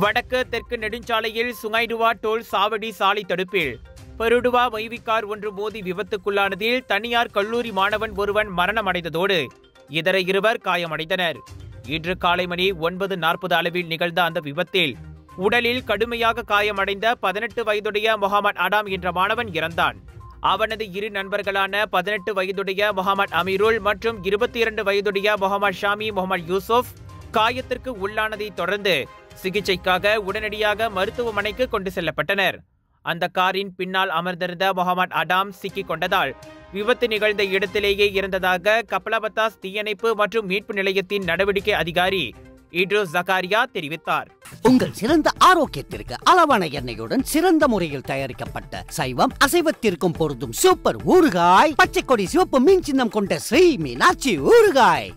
வடக்கு தெற்கு நெடுஞ்சாலையில் சுங்கைடுவா டோல் சாவடி சாலை தடுப்பில் பெருடுவா மைவி கார் ஒன்று மோதி விபத்துக்குள்ளானதில் தனியார் கல்லூரி மாணவன் ஒருவன் மரணமடைந்ததோடு இதர இருவர் காயமடைந்தனர். இன்று காலை மணி 9:40 அளவில் நிகழ்ந்த அந்த விபத்தில் உடலில் கடுமையாக காயமடைந்த 18 வயதுடைய முகமது அடாம் என்ற மாணவன் இறந்தான். அவனது இரு நண்பர்களான 18 வயதுடைய முகமது அமீருல் மற்றும் 22 வயதுடைய முகமது ஷாமி முகமது யூசுப் காயத்திற்கு உள்ளானதை தொடர்ந்து சிகிச்சைக்காக உடனடியாக மருத்துவமனைக்கு கொண்டு செல்லப்பட்டனர். அந்த காரின் பின்னால் அமர்ந்திருந்த முகமது அடாம் சிக்கிக் கொண்டதால் விபத்து நிகழ்ந்த இடத்திலேயே இருந்ததாக கப்பலபத்தாஸ் தீயணைப்பு மற்றும் மீட்பு நிலையத்தின் நடவடிக்கை அதிகாரி இட்ரோஸ் ஜகாரியா தெரிவித்தார். உங்கள் சிறந்த ஆரோக்கியத்திற்கு அளவான எண்ணெயுடன் சிறந்த முறையில் தயாரிக்கப்பட்ட சைவம் அசைவத்திற்கும் பொருந்தும் சூப்பர் ஊறுகாய், பச்சை கொடி சிவப்பு மீன் சின்னம் கொண்ட ஸ்ரீ மீனாட்சி ஊறுகாய்.